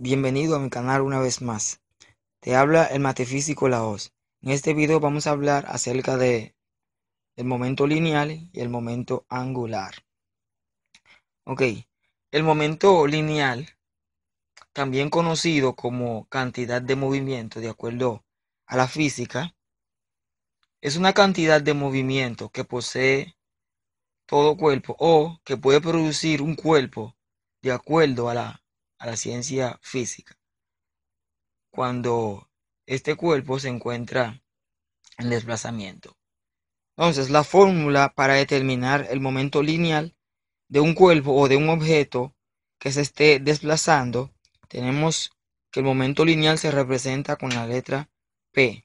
Bienvenido a mi canal una vez más. Te habla el matefísico Laos. En este video vamos a hablar acerca de el momento lineal y el momento angular. Ok, el momento lineal, también conocido como cantidad de movimiento de acuerdo a la física, es una cantidad de movimiento que posee todo cuerpo o que puede producir un cuerpo de acuerdo a la ciencia física, cuando este cuerpo se encuentra en desplazamiento. Entonces, la fórmula para determinar el momento lineal de un cuerpo o de un objeto que se esté desplazando, tenemos que el momento lineal se representa con la letra P.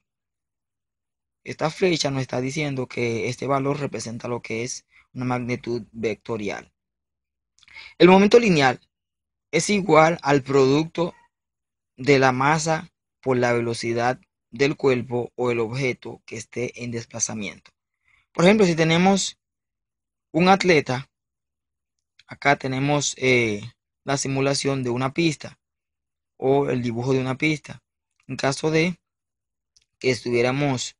Esta flecha nos está diciendo que este valor representa lo que es una magnitud vectorial. El momento lineal es igual al producto de la masa por la velocidad del cuerpo o el objeto que esté en desplazamiento. Por ejemplo, si tenemos un atleta, acá tenemos la simulación de una pista o el dibujo de una pista. En caso de que estuviéramos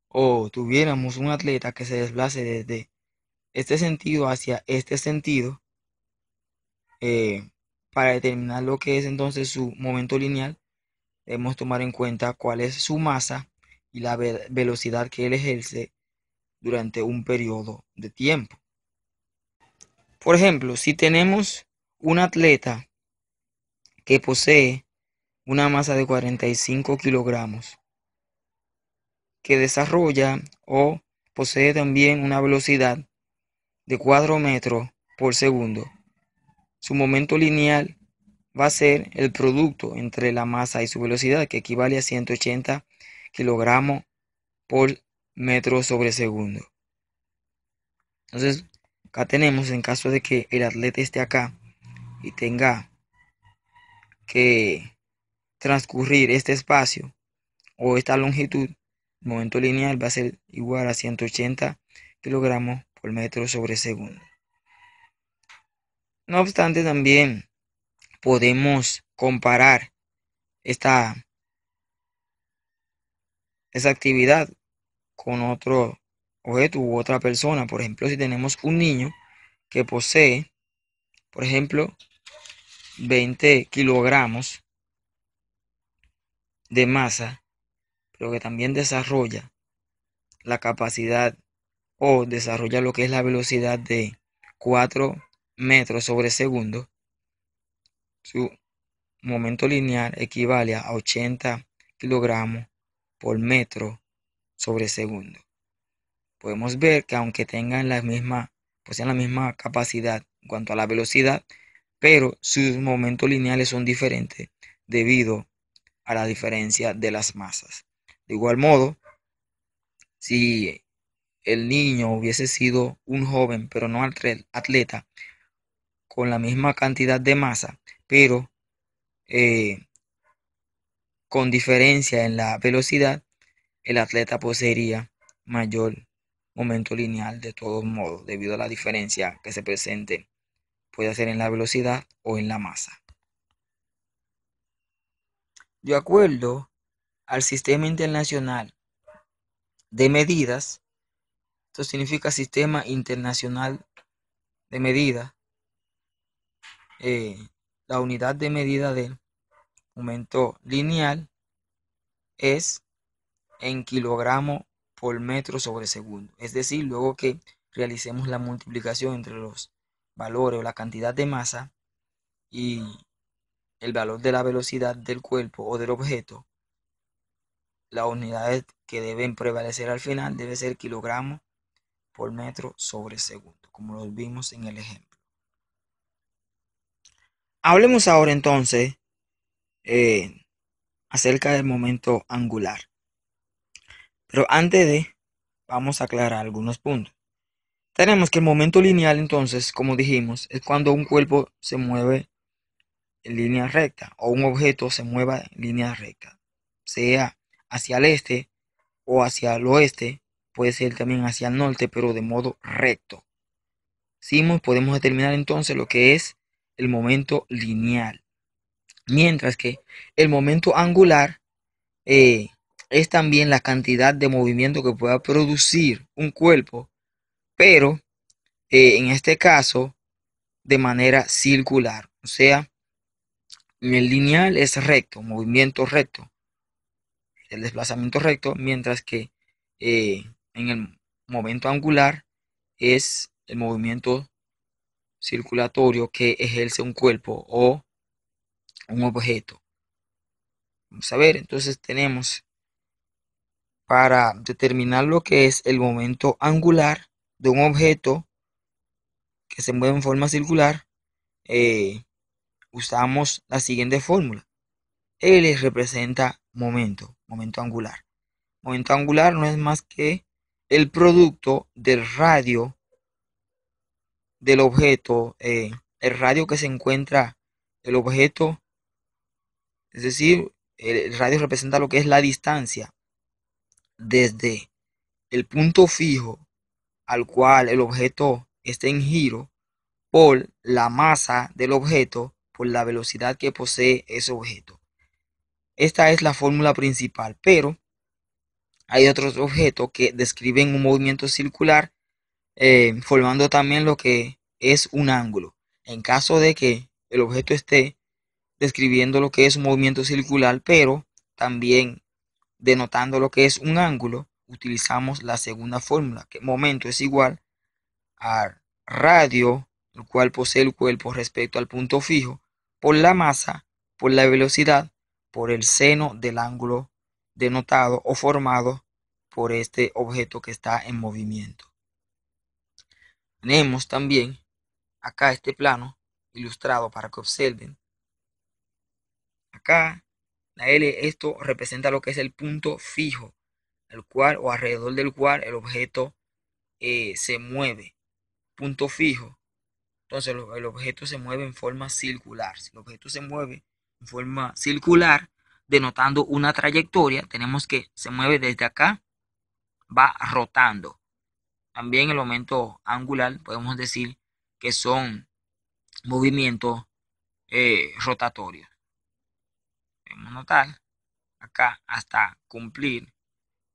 o tuviéramos un atleta que se desplace desde este sentido hacia este sentido, eh, para determinar lo que es entonces su momento lineal, debemos tomar en cuenta cuál es su masa y la velocidad que él ejerce durante un periodo de tiempo. Por ejemplo, si tenemos un atleta que posee una masa de 45 kilogramos, que desarrolla o posee también una velocidad de 4 metros por segundo, su momento lineal va a ser el producto entre la masa y su velocidad, que equivale a 180 kilogramos por metro sobre segundo. Entonces, acá tenemos, en caso de que el atleta esté acá y tenga que transcurrir este espacio o esta longitud, el momento lineal va a ser igual a 180 kilogramos por metro sobre segundo. No obstante, también podemos comparar esta actividad con otro objeto u otra persona. Por ejemplo, si tenemos un niño que posee, por ejemplo, 20 kilogramos de masa, pero que también desarrolla la capacidad o desarrolla lo que es la velocidad de 4 metros sobre segundo, su momento lineal equivale a 80 kilogramos por metro sobre segundo. Podemos ver que aunque tengan poseen la misma capacidad en cuanto a la velocidad, pero sus momentos lineales son diferentes debido a la diferencia de las masas. De igual modo, si el niño hubiese sido un joven, pero no atleta, con la misma cantidad de masa, pero eh, con diferencia en la velocidad, el atleta poseería mayor momento lineal de todos modos, debido a la diferencia que se presente, puede ser en la velocidad o en la masa. De acuerdo al Sistema Internacional de Medidas, esto significa Sistema Internacional de Medidas, la unidad de medida del momento lineal es en kilogramos por metro sobre segundo. Es decir, luego que realicemos la multiplicación entre los valores o la cantidad de masa y el valor de la velocidad del cuerpo o del objeto, las unidades que deben prevalecer al final debe ser kilogramos por metro sobre segundo, como lo vimos en el ejemplo. Hablemos ahora entonces acerca del momento angular. Pero antes vamos a aclarar algunos puntos. Tenemos que el momento lineal, entonces, como dijimos, es cuando un cuerpo se mueve en línea recta o un objeto se mueva en línea recta, sea hacia el este o hacia el oeste, puede ser también hacia el norte, pero de modo recto. Podemos determinar entonces lo que es el momento lineal. mientras que el momento angular es también la cantidad de movimiento que pueda producir un cuerpo, pero en este caso de manera circular. O sea, el lineal es recto, movimiento recto, el desplazamiento recto, mientras que en el momento angular es el movimiento circulatorio que ejerce un cuerpo o un objeto. Vamos a ver, entonces tenemos para determinar lo que es el momento angular de un objeto que se mueve en forma circular, eh, usamos la siguiente fórmula. L representa momento angular. Momento angular no es más que el producto del radio del objeto, el radio que se encuentra el objeto, es decir, el radio representa lo que es la distancia desde el punto fijo al cual el objeto esté en giro por la masa del objeto por la velocidad que posee ese objeto. Esta es la fórmula principal, pero hay otros objetos que describen un movimiento circular, formando también lo que es un ángulo. En caso de que el objeto esté describiendo lo que es un movimiento circular, pero también denotando lo que es un ángulo, utilizamos la segunda fórmula, que momento es igual al radio, el cual posee el cuerpo respecto al punto fijo, por la masa, por la velocidad, por el seno del ángulo denotado o formado por este objeto que está en movimiento. Tenemos también acá este plano ilustrado para que observen. Acá la L, esto representa lo que es el punto fijo, el cual o alrededor del cual el objeto se mueve. Punto fijo. Entonces el objeto se mueve en forma circular. Si el objeto se mueve en forma circular, denotando una trayectoria, tenemos que se mueve desde acá, va rotando. También el momento angular podemos decir que son movimientos rotatorios. Podemos notar acá hasta cumplir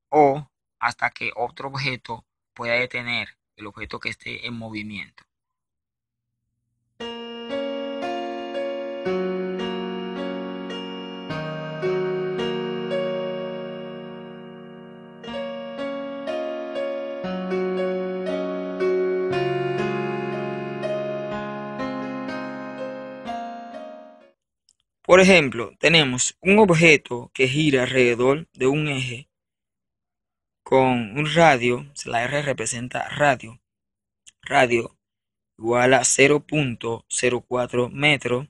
o hasta que otro objeto pueda detener el objeto que esté en movimiento. Por ejemplo, tenemos un objeto que gira alrededor de un eje con un radio, la R representa radio, radio igual a 0.04 metros.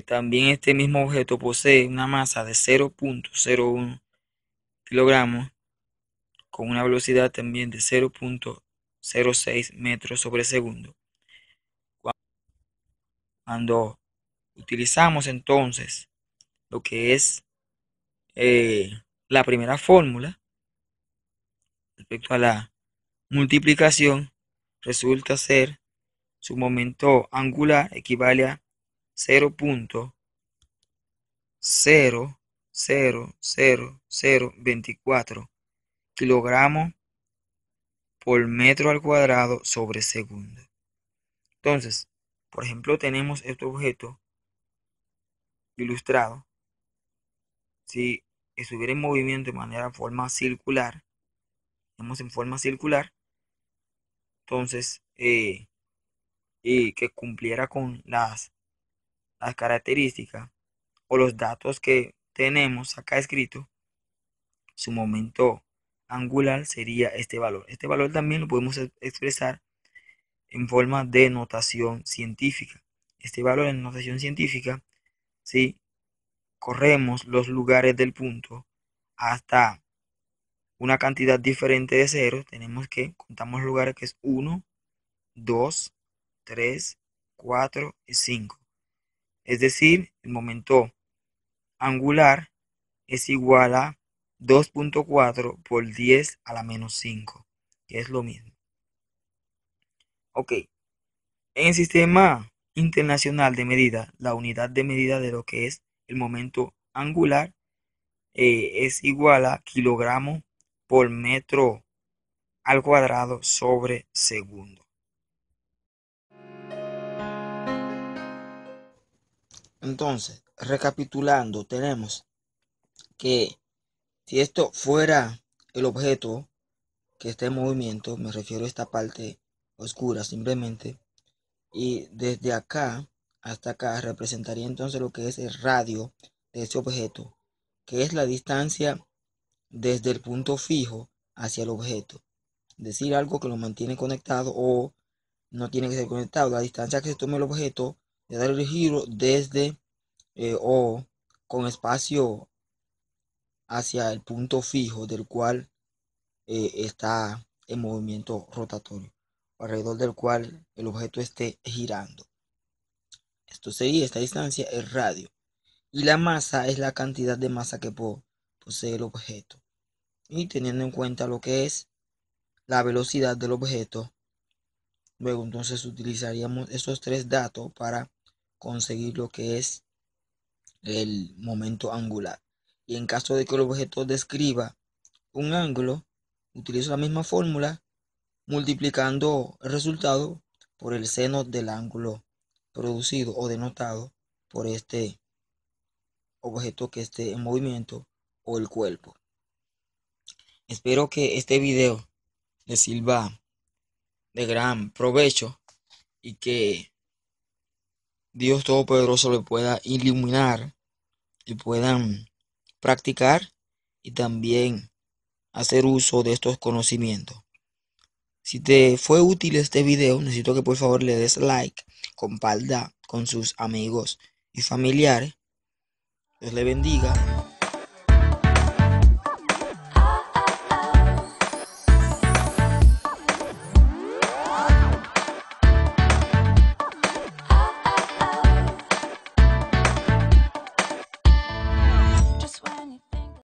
También este mismo objeto posee una masa de 0.01 kilogramos con una velocidad también de 0.06 metros sobre segundo. Cuando utilizamos entonces lo que es la primera fórmula respecto a la multiplicación, resulta ser su momento angular equivale a 0.00024 kilogramos por metro al cuadrado sobre segundo. Entonces, por ejemplo, tenemos este objeto ilustrado. Si estuviera en movimiento de manera forma circular, tenemos en forma circular, entonces, y que cumpliera con las características o los datos que tenemos acá escrito, su momento angular sería este valor. Este valor también lo podemos expresar en forma de notación científica. Este valor en notación científica, si corremos los lugares del punto hasta una cantidad diferente de ceros, tenemos que contamos lugares que es 1, 2, 3, 4 y 5. Es decir, el momento angular es igual a 2.4 por 10 a la menos 5, que es lo mismo. Ok, en el sistema internacional de medida, la unidad de medida de lo que es el momento angular, es igual a kilogramo por metro al cuadrado sobre segundo. Entonces, recapitulando, tenemos que si esto fuera el objeto que está en movimiento, me refiero a esta parte oscura simplemente, y desde acá hasta acá representaría entonces lo que es el radio de ese objeto, que es la distancia desde el punto fijo hacia el objeto. Es decir, algo que lo mantiene conectado o no tiene que ser conectado. La distancia que se tome el objeto de dar el giro desde o con espacio hacia el punto fijo del cual está en movimiento rotatorio, alrededor del cual el objeto esté girando. Esto sería, esta distancia, el radio. Y la masa es la cantidad de masa que posee el objeto. Y teniendo en cuenta lo que es la velocidad del objeto, luego entonces utilizaríamos esos tres datos para conseguir lo que es el momento angular. Y en caso de que el objeto describa un ángulo, utilizo la misma fórmula multiplicando el resultado por el seno del ángulo producido o denotado por este objeto que esté en movimiento o el cuerpo. Espero que este video les sirva de gran provecho y que Dios Todopoderoso le pueda iluminar y puedan practicar y también hacer uso de estos conocimientos. Si te fue útil este video, necesito que por favor le des like, comparta con sus amigos y familiares. Dios le bendiga.